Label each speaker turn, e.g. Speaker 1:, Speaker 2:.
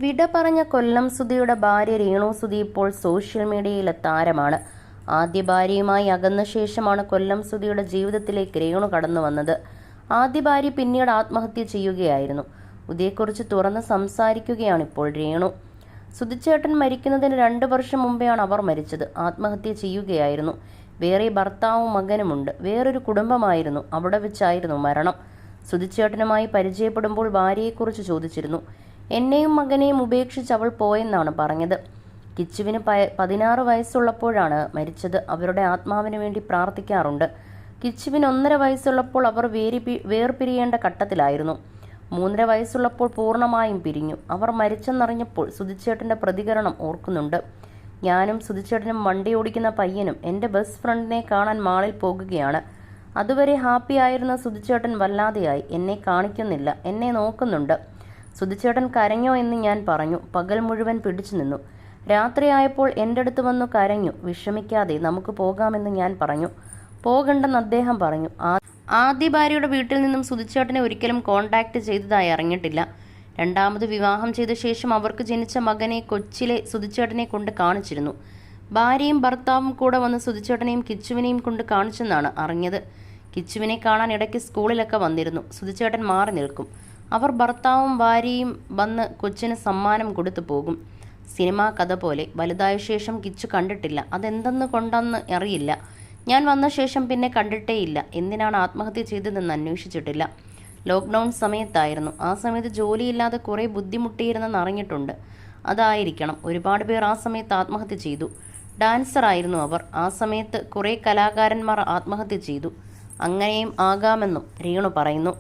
Speaker 1: വിട പറഞ്ഞ കൊല്ലം സുധിയുടെ ഭാര്യ രേണു സുധി ഇപ്പോൾ സോഷ്യൽ മീഡിയയിലെ താരമാണ്. ആദ്യ ഭാര്യയുമായി അകന്ന ശേഷമാണ് കൊല്ലം സുധിയുടെ ജീവിതത്തിലേക്ക് രേണു കടന്നു വന്നത്. ആദ്യ ഭാര്യ പിന്നീട് ആത്മഹത്യ ചെയ്യുകയായിരുന്നു. ഇതേക്കുറിച്ച് തുറന്ന് സംസാരിക്കുകയാണിപ്പോൾ രേണു. സുധിച്ചേട്ടൻ മരിക്കുന്നതിന് 2 വർഷം മുമ്പെയാണ് അവർ മരിച്ചത്. ആത്മഹത്യ ചെയ്യുകയായിരുന്നു. വേറെ ഭർത്താവും മകനുമുണ്ട്. വേറൊരു കുടുംബമായിരുന്നു. അവിടെ വെച്ചായിരുന്നു മരണം. സുധിച്ചേട്ടനുമായി പരിചയപ്പെടുമ്പോൾ ഭാര്യയെക്കുറിച്ച് ചോദിച്ചിരുന്നു. എന്നെയും മകനെയും ഉപേക്ഷിച്ച് അവൾ പോയെന്നാണ് പറഞ്ഞത്. കിച്ചുവിന് 16 വയസ്സുള്ളപ്പോഴാണ് മരിച്ചത്. അവരുടെ ആത്മാവിന് വേണ്ടി പ്രാർത്ഥിക്കാറുണ്ട്. കിച്ചുവിന് 1.5 വയസ്സുള്ളപ്പോൾ അവർ വേർപിരിയേണ്ട ഘട്ടത്തിലായിരുന്നു. 3.5 വയസ്സുള്ളപ്പോൾ പൂർണ്ണമായും പിരിഞ്ഞു. അവർ മരിച്ചെന്നറിഞ്ഞപ്പോൾ സുധിച്ചേട്ടൻ്റെ പ്രതികരണം ഓർക്കുന്നുണ്ട്. ഞാനും സുധിച്ചേട്ടനും വണ്ടി ഓടിക്കുന്ന പയ്യനും എൻ്റെ ബെസ്റ്റ് ഫ്രണ്ടിനെ കാണാൻ മാളിൽ പോകുകയാണ്. അതുവരെ ഹാപ്പി ആയിരുന്ന സുധിച്ചേട്ടൻ വല്ലാതെയായി. എന്നെ കാണിക്കുന്നില്ല, എന്നെ നോക്കുന്നുണ്ട്. സുധിച്ചേട്ടൻ കരഞ്ഞോ എന്ന് ഞാൻ പറഞ്ഞു. പകൽ മുഴുവൻ പിടിച്ചു നിന്നു. രാത്രിയായപ്പോൾ എൻ്റെ അടുത്ത് വന്നു കരഞ്ഞു. വിഷമിക്കാതെ നമുക്ക് പോകാമെന്ന് ഞാൻ പറഞ്ഞു. പോകണ്ടെന്ന് അദ്ദേഹം പറഞ്ഞു. ആദ്യ ഭാര്യയുടെ വീട്ടിൽ നിന്നും സുധിച്ചേട്ടനെ ഒരിക്കലും കോണ്ടാക്ട് ചെയ്തതായി അറിഞ്ഞിട്ടില്ല. രണ്ടാമത് വിവാഹം ചെയ്ത ശേഷം അവർക്ക് ജനിച്ച മകനെ കൊച്ചിയിലെ സുധിച്ചേട്ടനെ കൊണ്ട് കാണിച്ചിരുന്നു. ഭാര്യയും ഭർത്താവും കൂടെ വന്ന് സുധിച്ചേട്ടനെയും കിച്ചുവിനെയും കൊണ്ട് കാണിച്ചെന്നാണ് അറിഞ്ഞത്. കിച്ചുവിനെ കാണാൻ ഇടയ്ക്ക് സ്കൂളിലൊക്കെ വന്നിരുന്നു. സുധിച്ചേട്ടൻ മാറി നിൽക്കും. അവർ ഭർത്താവും ഭാര്യയും വന്ന് കൊച്ചിന് സമ്മാനം കൊടുത്തു പോകും. സിനിമാ കഥ പോലെ. വലുതായ ശേഷം കിച്ചു കണ്ടിട്ടില്ല. അതെന്തെന്ന് കൊണ്ടെന്ന് അറിയില്ല. ഞാൻ വന്ന ശേഷം പിന്നെ കണ്ടിട്ടേയില്ല. എന്തിനാണ് ആത്മഹത്യ ചെയ്തതെന്ന് അന്വേഷിച്ചിട്ടില്ല. ലോക്ക്ഡൗൺ സമയത്തായിരുന്നു. ആ സമയത്ത് ജോലിയില്ലാതെ കുറേ ബുദ്ധിമുട്ടിയിരുന്നെന്ന് അറിഞ്ഞിട്ടുണ്ട്. അതായിരിക്കണം. ഒരുപാട് പേർ ആ സമയത്ത് ആത്മഹത്യ ചെയ്തു. ഡാൻസർ ആയിരുന്നു അവർ. ആ സമയത്ത് കുറേ കലാകാരന്മാർ ആത്മഹത്യ ചെയ്തു. അങ്ങനെയും ആകാമെന്നും രേണു പറയുന്നു.